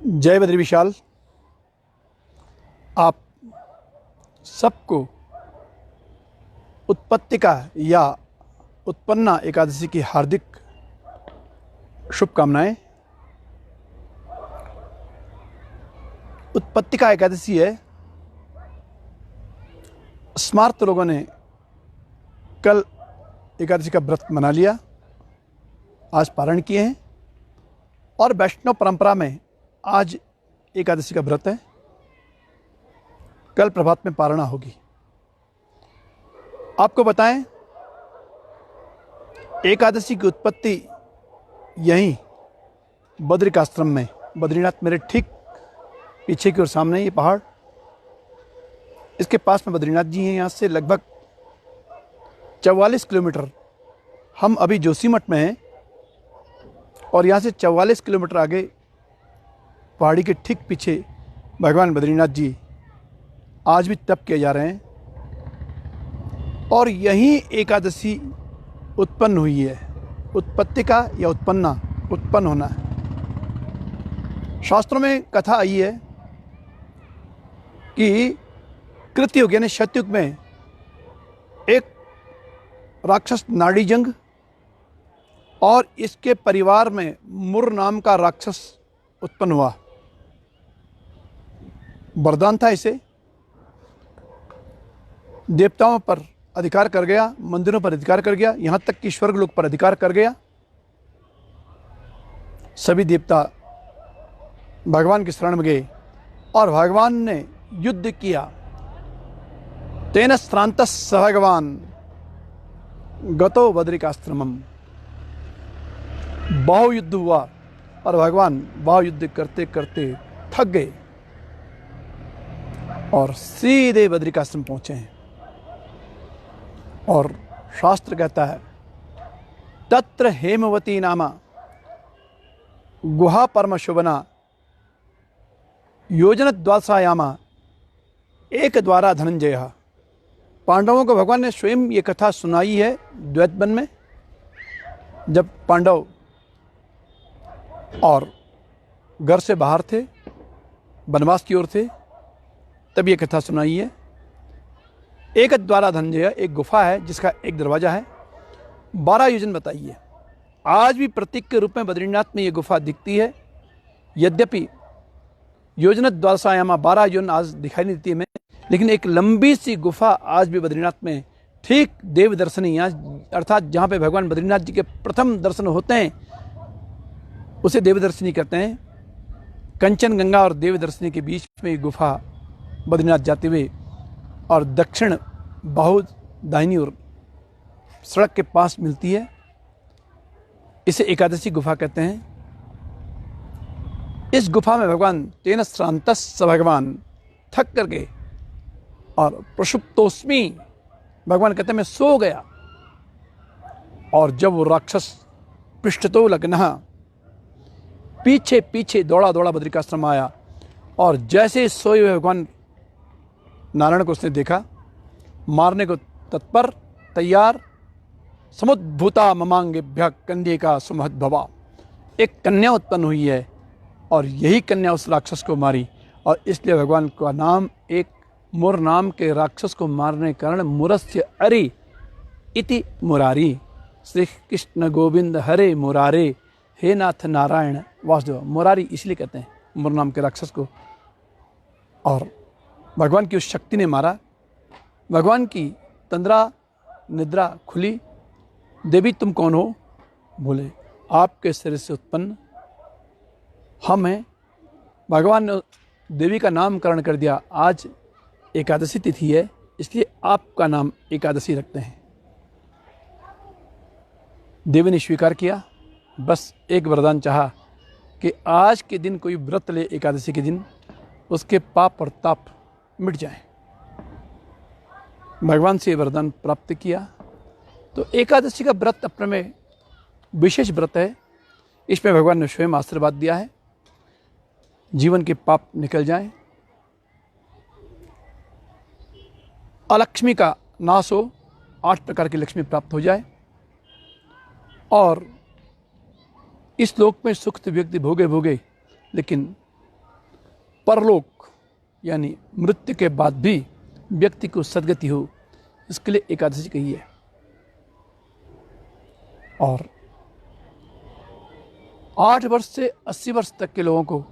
जय बद्री विशाल। आप सबको उत्पत्तिका या उत्पन्ना एकादशी की हार्दिक शुभकामनाएं। उत्पत्तिका एकादशी है। स्मार्त लोगों ने कल एकादशी का व्रत मना लिया, आज पारण किए हैं और वैष्णव परंपरा में आज एकादशी का व्रत है। कल प्रभात में पारणा होगी। आपको बताएं, एकादशी की उत्पत्ति यहीं बद्रिकाश्रम में, बद्रीनाथ मेरे ठीक पीछे की ओर सामने ये पहाड़, इसके पास में बद्रीनाथ जी हैं। यहाँ से लगभग 44 किलोमीटर, हम अभी जोशीमठ में हैं और यहाँ से 44 किलोमीटर आगे पहाड़ी के ठीक पीछे भगवान बद्रीनाथ जी आज भी तप किए जा रहे हैं और यहीं एकादशी उत्पन्न हुई है। उत्पत्तिका या उत्पन्ना, उत्पन्न होना है। शास्त्रों में कथा आई है कि कृतयुग यानी सतयुग में एक राक्षस नाड़ीजंग और इसके परिवार में मुर नाम का राक्षस उत्पन्न हुआ। वरदान था इसे, देवताओं पर अधिकार कर गया, मंदिरों पर अधिकार कर गया, यहाँ तक कि स्वर्ग लोक पर अधिकार कर गया। सभी देवता भगवान की शरण में गए और भगवान ने युद्ध किया। तेन श्रांतः स भगवान गतो बद्रिकाश्रमम। बाहुयुद्ध हुआ और भगवान बाहुयुद्ध करते करते थक गए और सीधे बद्रिकाश्रम पहुंचे हैं। और शास्त्र कहता है, तत्र हेमवती नामा गुहा परम शोभना योजन द्वादशायामा एक द्वारा धनंजय। पांडवों को भगवान ने स्वयं ये कथा सुनाई है द्वैत वन में, जब पांडव और घर से बाहर थे, वनवास की ओर थे, तब ये कथा सुनाई है। एक द्वारा धनंजय, एक गुफा है जिसका एक दरवाजा है। 12 योजन बताइए। आज भी प्रतीक के रूप में बद्रीनाथ में ये गुफा दिखती है। यद्यपि योजन द्वादशायामा 12 योजन आज दिखाई नहीं देती हमें, लेकिन एक लंबी सी गुफा आज भी बद्रीनाथ में, ठीक देव दर्शनी, यहाँ अर्थात जहाँ पे भगवान बद्रीनाथ जी के प्रथम दर्शन होते हैं उसे देवदर्शनी कहते हैं। कंचन गंगा और देवदर्शनी के बीच में ये गुफा बद्रीनाथ जाते हुए और दक्षिण बाहु दाहिनी ओर सड़क के पास मिलती है। इसे एकादशी गुफा कहते हैं। इस गुफा में भगवान तेन श्रांतः स भगवान, थक कर गए और प्रसुप्तोस्मि, भगवान कहते हैं मैं सो गया। और जब वो राक्षस पृष्ठतो लग्नः, पीछे पीछे दौड़ा दौड़ा बद्रिकाश्रम आया और जैसे सोए हुए भगवान नारायण को उसने देखा, मारने को तत्पर, तैयार। समुद्भूता ममांगेभ्यः कन्यका सुमहद्भवा। एक कन्या उत्पन्न हुई है और यही कन्या उस राक्षस को मारी और इसलिए भगवान का नाम, एक मुर नाम के राक्षस को मारने के कारण मुरस्य अरि इति मुरारी। श्री कृष्ण गोविंद हरे मुरारे, हे नाथ नारायण वासुदेव। मुरारी इसलिए कहते हैं मुर नाम के राक्षस को। और भगवान की उस शक्ति ने मारा। भगवान की तंद्रा निद्रा खुली। देवी तुम कौन हो? बोले आपके शरीर से उत्पन्न हम हैं। भगवान ने देवी का नामकरण कर दिया। आज एकादशी तिथि है, इसलिए आपका नाम एकादशी रखते हैं। देवी ने स्वीकार किया। बस एक वरदान चाहा कि आज के दिन कोई व्रत ले, एकादशी के दिन उसके पाप और ताप मिट जाए। भगवान से वरदान प्राप्त किया। तो एकादशी का व्रत अपने में विशेष व्रत है। इसमें भगवान ने स्वयं आशीर्वाद दिया है, जीवन के पाप निकल जाएं, अलक्ष्मी का नाश हो, 8 प्रकार की लक्ष्मी प्राप्त हो जाए और इस लोक में सुख तो व्यक्ति भोगे भोगे, लेकिन परलोक यानी मृत्यु के बाद भी व्यक्ति को सद्गति हो, इसके लिए एकादशी कही है। और 8 वर्ष से 80 वर्ष तक के लोगों को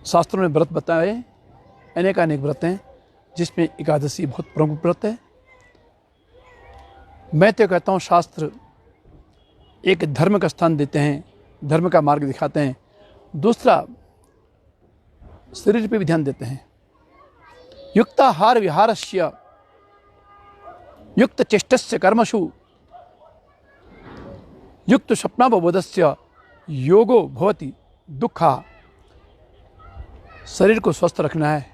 शास्त्रों में व्रत बताए, अनेकानेक व्रत हैं, जिसमें एकादशी बहुत प्रमुख व्रत है। मैं तो कहता हूँ शास्त्र एक धर्म का स्थान देते हैं, धर्म का मार्ग दिखाते हैं, दूसरा शरीर पे भी ध्यान देते हैं। युक्ताहार विहारस्य युक्त चेष्टस्य कर्मसु युक्त स्वप्नावबोधस्य योगो भवति दुखा। शरीर को स्वस्थ रखना है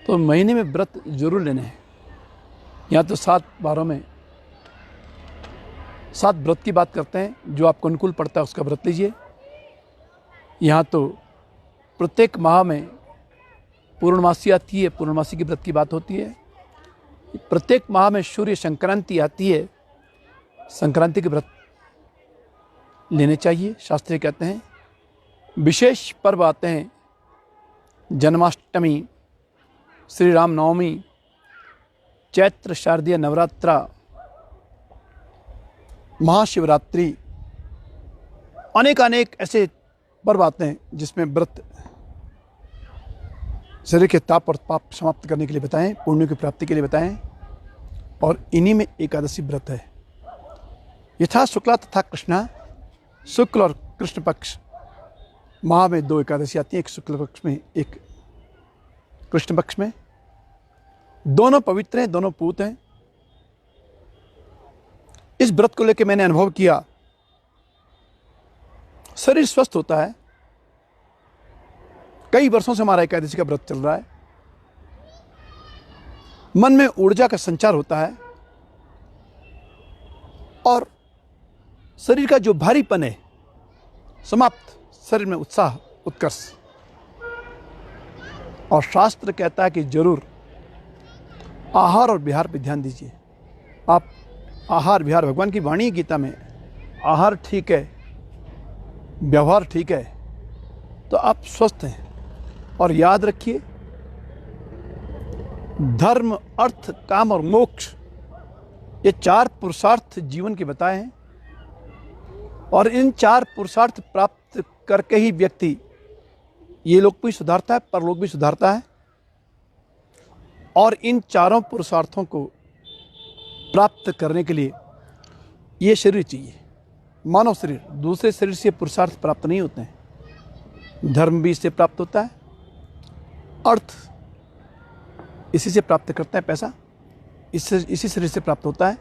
तो महीने में व्रत जरूर लेने हैं। यहाँ तो 7 वारों में 7 व्रत की बात करते हैं, जो आपको अनुकूल पड़ता है उसका व्रत लीजिए। यहाँ तो प्रत्येक माह में पूर्णमासी आती है, पूर्णमासी की व्रत की बात होती है। प्रत्येक माह में सूर्य संक्रांति आती है, संक्रांति के व्रत लेने चाहिए। शास्त्र कहते हैं विशेष पर्व आते हैं, जन्माष्टमी, श्री राम नवमी, चैत्र शारदीय नवरात्रा, महाशिवरात्रि, अनेक ऐसे पर्व आते हैं जिसमें व्रत शरीर के ताप और पाप समाप्त करने के लिए बताएं, पुण्य की प्राप्ति के लिए बताएं। और इन्हीं में एकादशी व्रत है। यथा शुक्ला तथा कृष्णा, शुक्ल और कृष्ण पक्ष माह में 2 एकादशी आती है, एक शुक्ल पक्ष में, एक कृष्ण पक्ष में। दोनों पवित्र हैं, दोनों पूत हैं। इस व्रत को लेकर मैंने अनुभव किया, शरीर स्वस्थ होता है। कई वर्षों से हमारा एकादशी का व्रत चल रहा है। मन में ऊर्जा का संचार होता है और शरीर का जो भारीपन है समाप्त, शरीर में उत्साह, उत्कर्ष। और शास्त्र कहता है कि जरूर आहार और विहार पर ध्यान दीजिए। आप आहार विहार, भगवान की वाणी गीता में, आहार ठीक है, व्यवहार ठीक है तो आप स्वस्थ हैं। और याद रखिए, धर्म, अर्थ, काम और मोक्ष, ये 4 पुरुषार्थ जीवन के बताए हैं। और इन 4 पुरुषार्थ प्राप्त करके ही व्यक्ति ये लोक भी सुधारता है, परलोक भी सुधारता है। और इन 4 पुरुषार्थों को प्राप्त करने के लिए ये शरीर चाहिए, मानव शरीर। दूसरे शरीर से पुरुषार्थ प्राप्त नहीं होते हैं। धर्म भी इससे प्राप्त होता है, अर्थ इसी से प्राप्त करते हैं, पैसा इसी शरीर से प्राप्त होता है,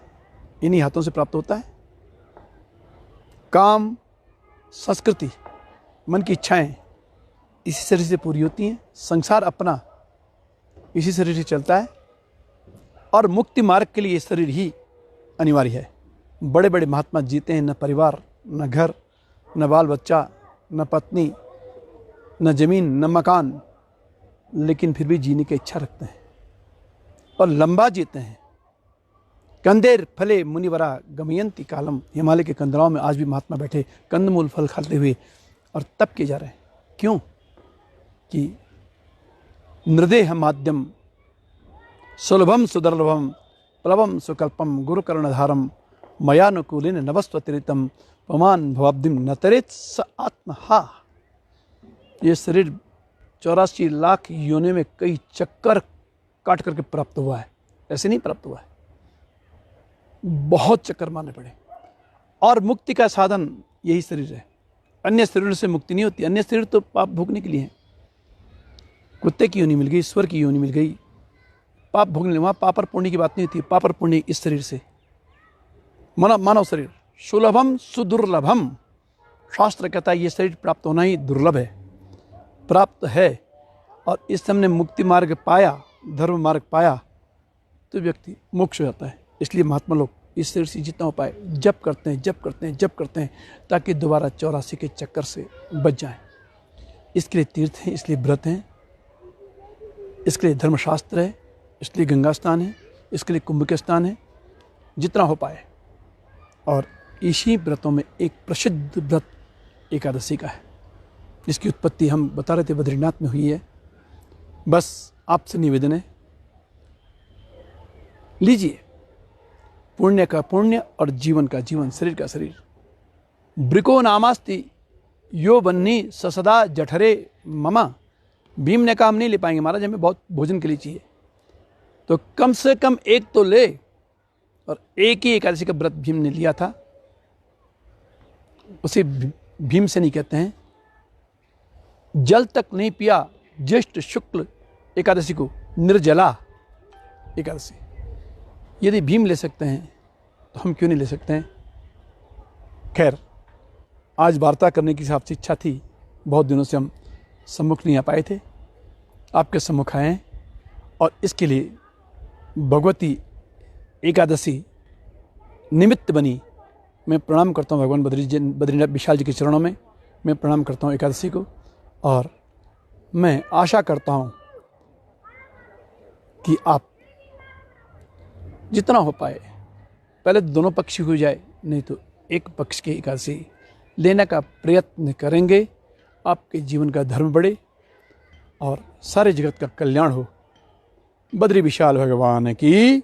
इन्हीं हाथों से प्राप्त होता है। काम, संस्कृति, मन की इच्छाएं इसी शरीर से पूरी होती हैं। संसार अपना इसी शरीर से चलता है। और मुक्ति मार्ग के लिए ये शरीर ही अनिवार्य है। बड़े बड़े महात्मा जीते हैं, न परिवार, न घर, न बाल बच्चा, न पत्नी, न जमीन, न मकान, लेकिन फिर भी जीने की इच्छा रखते हैं और लंबा जीते हैं। कंदेर फले मुनिवरा गमयंती कालम। हिमालय के कंदराओं में आज भी महात्मा बैठे कंदमूल फल खाते हुए और तप किए जा रहे हैं। क्यों? कि नृदेह माध्यम सुलभम सुदर्लभम प्लवम सुकल्पम गुरुकर्णधारम मयानुकूलिन नवस्वतिरितम पमान भवाब्दिम नतरेत स आत्महा। ये शरीर 84 लाख योनि में कई चक्कर काट करके प्राप्त हुआ है, ऐसे नहीं प्राप्त हुआ है, बहुत चक्कर मारने पड़े। और मुक्ति का साधन यही शरीर है। अन्य शरीर से मुक्ति नहीं होती। अन्य शरीर तो पाप भोगने के लिए है। कुत्ते की योनि मिल गई, ईश्वर की योनि मिल गई, पाप भोगने, वहाँ पाप और पुण्य की बात नहीं होती। पाप और पुण्य इस शरीर से, मानव शरीर सुलभम सुदुर्लभम। शास्त्र कहता है ये शरीर प्राप्त होना ही दुर्लभ है, प्राप्त है। और इस समय ने मुक्ति मार्ग पाया, धर्म मार्ग पाया तो व्यक्ति मोक्ष हो जाता है। इसलिए महात्मा लोग इस शरीर से जितना उपाय जप करते हैं ताकि दोबारा 84 के चक्कर से बच जाएं। इसके लिए तीर्थ हैं, इसलिए व्रत हैं, इसके लिए धर्मशास्त्र है, इसलिए गंगा स्नान है, इसके लिए कुंभ के स्नान है, जितना हो पाए। और इसी व्रतों में एक प्रसिद्ध व्रत एकादशी का है, जिसकी उत्पत्ति हम बता रहे थे बद्रीनाथ में हुई है। बस आपसे निवेदन है, लीजिए पुण्य का पुण्य और जीवन का जीवन, शरीर का शरीर। ब्रिको नामास्ति यो बन्नी ससदा जठरे ममा। भीम ने कहा हम नहीं ले पाएंगे महाराज, हमें बहुत भोजन के लिए चाहिए, तो कम से कम एक तो ले। और एक ही एकादशी का व्रत भीम ने लिया था, उसे भीम से नहीं कहते हैं। जल तक नहीं पिया ज्येष्ठ शुक्ल एकादशी को, निर्जला एकादशी। यदि भीम ले सकते हैं तो हम क्यों नहीं ले सकते हैं। खैर, आज वार्ता करने की आपसे इच्छा थी, बहुत दिनों से हम सम्मुख नहीं आ पाए थे, आपके सम्मुख आए हैं। और इसके लिए भगवती एकादशी निमित्त बनी। मैं प्रणाम करता हूँ भगवान बद्रीनाथ विशाल जी के चरणों में मैं प्रणाम करता हूँ एकादशी को। और मैं आशा करता हूँ कि आप जितना हो पाए, पहले दोनों पक्षी हो जाए, नहीं तो एक पक्ष की एकादशी लेने का प्रयत्न करेंगे। आपके जीवन का धर्म बढ़े और सारे जगत का कल्याण हो। बद्री विशाल भगवान की